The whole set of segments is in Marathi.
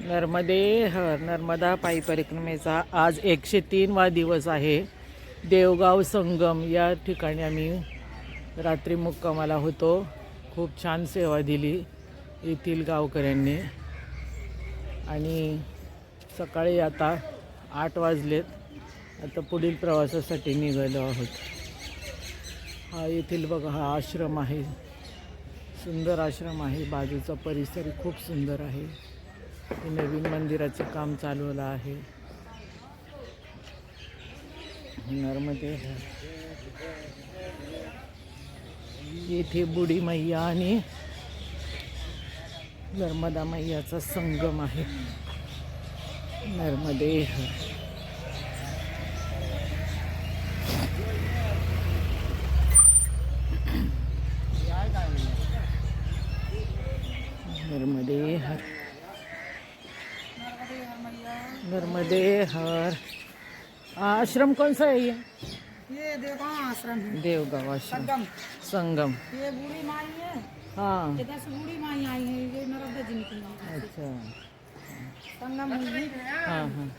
नर्मदे हर नर्मदा पायी परिक्रमेचा आज 103वा दिवस आहे. देवगाव संगम या ठिकाणी आम्ही रात्री मुक्कामाला होतो. खूप छान सेवा दिली येथील गावकऱ्यांनी आणि सकाळी आता 8 वाजलेत. आता पुढील प्रवासासाठी निघालो आहोत. हा येथील बघा हा आश्रम आहे. सुंदर आश्रम आहे. बाजूचा परिसर खूप सुंदर आहे. हे नवीन मंदिराचे काम चालवलं आहे. नर्मदे येथे बुढी मैया आणि नर्मदा मैयाचा संगम आहे. नर्मदे नर्मदे हर नर्मदे हर. आश्रम कौन सा है ये देवगांव आश्रम है। देवगांव आश्रम संगम। संगम. ये बूढ़ी माई है। हाँ इधर से बूढ़ी माई आई है, ये नर्मदा जी निकली है। अच्छा. संगम हुई। हाँ हाँ.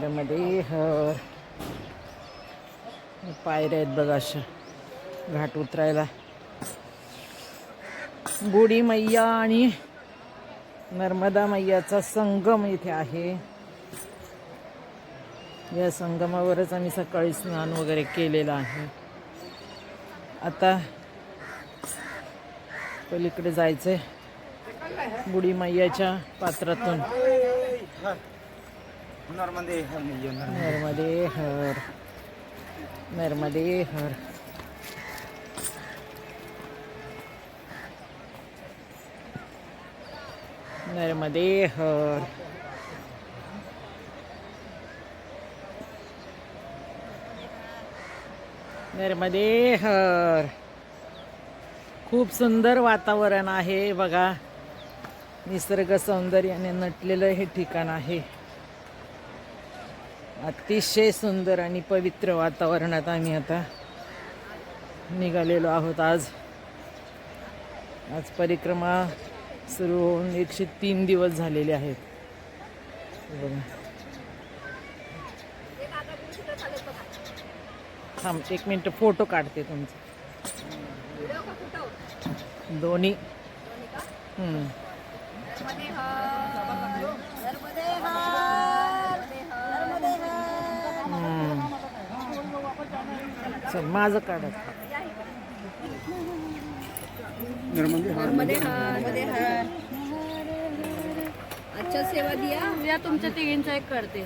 नर्मदे हर. पायऱ्या आहेत बघा अशा घाट उतरायला. बुढी मैया आणि नर्मदा मैयाचा संगम इथे आहे. या संगमावरच आम्ही सकाळी स्नान वगैरे केलेलं आहे. आता पलीकडे जायचंय बुढी मैयाच्या पात्रातून. नर्मदे हर नर्मदे हर नर्मदे हर. नर्मदे हर. नर्मदे हर. खूप सुंदर वातावरण आहे बघा. निसर्ग सौंदर्याने नटलेलं हे ठिकाण आहे. अतिशय सुंदर आणि पवित्र वातावरणात आम्ही आता निघालेलो आहोत. आज परिक्रमा सुरू होऊन 103 दिवस झालेले आहेत. बघा थांब 1 मिनिट फोटो काढते तुमचा. दोन्ही. चल माझं काढत. नर्मदे हर. अच्छा सेवा दिया. या तुमच्या तिघींचा एक करते.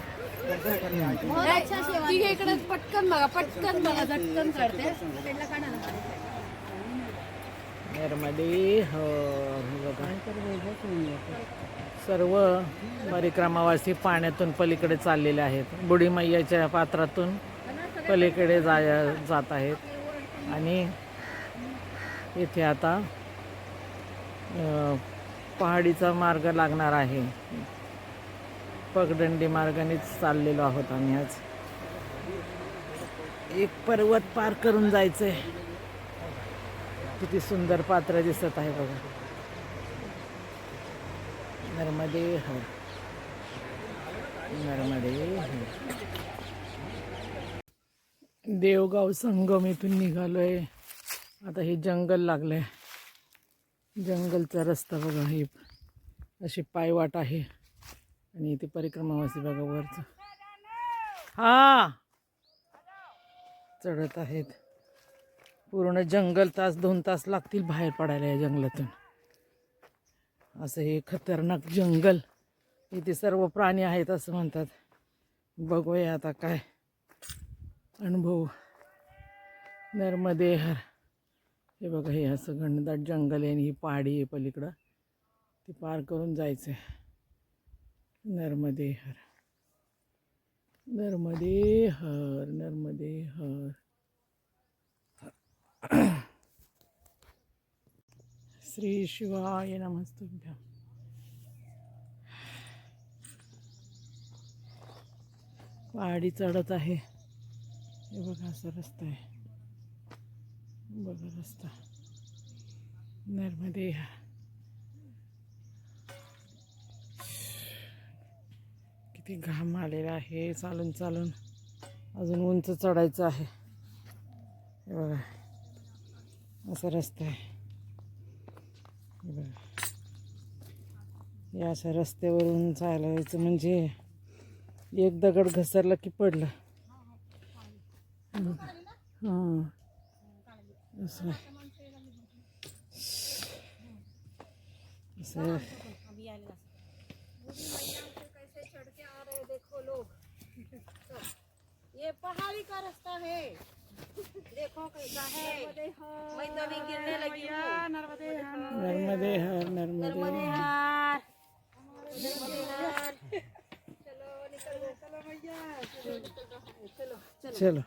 तिघे इकडे पटकन बघा, पटकन बघा, झटकन करते. नर्मदे हर. सर्व परिक्रमावासी पाण्यातून पलीकडे चाललेले आहेत. बुढी मैयाच्या पात्रातून पलीकडे जात आहेत आणि इथे आता पहाडीचा मार्ग लागणार आहे. पगडंडी मार्गानेच चाललेलो आहोत आम्ही आज. एक पर्वत पार करून जायचंय. किती सुंदर पात्र दिसत आहे बघा. नर्मदे हर नर्मदे हर. देवगाव संगम इथून निघालोय. आता हे जंगल लागलंय. जंगलचा रस्ता बघा. हे अशी पायवाट आहे आणि इथे परिक्रमावासी बघा वरच हा चढत आहेत. पूर्ण जंगल 2 तास लागतील बाहेर पडायला या जंगलातून. असं हे खतरनाक जंगल. इथे सर्व प्राणी आहेत असं म्हणतात. बघूया आता काय अनुभव. नर्मदे हर. हे बघा हे असं घनदाट जंगल आहे आणि ही पहाडी आहे पलीकडं. ती पार करून जायचं. नर्मदे हर नर्मदे हर नर्मदे हर. श्री शिवाय नमस्तुभ्यं. पहाडी चढत आहे. हे बघा असा रस्ता आहे. बघा रस्ता नर्मदे. किती घाम आलेला आहे चालून चालून. अजून उंच चढायचं आहे. हे बघा असा रस्ता आहे. हे बघा या अशा रस्त्यावरून चालायचं म्हणजे एक दगड घसरला की पडलं. हां असं असं ये पहाड़ी का रास्ता है. देखो कैसा है. मैं तभी गिरने लगी हूँ. नर्मदे हर नर्मदे नर्मदे हार. नर्मदे हार. चलो निकल गए. चलो भैया. चलो चलो चलो.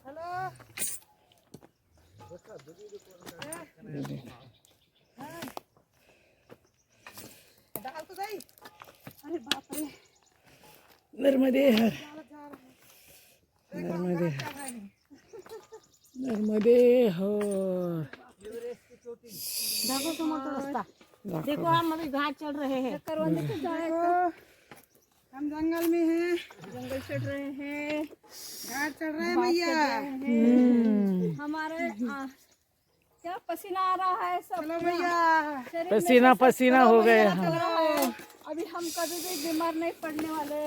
हेलो. डाल तो गई. अरे बाप रे. नर्मदे हर नर्मदे नर्मदे हर. देखो समोर रास्ता. दाखव. देखो हम अभी घाट चढ़ रहे हैं. हम जंगल में हैं, जंगल चढ़ रहे हैं. घाट चढ़ रहे हैं भैया. हमारे क्या पसीना आ रहा है सब. चलो भैया. शरीर में पसीना पसीना हो गया. चल रहा है. अभी हम कभी भी बीमार नहीं पड़ने वाले.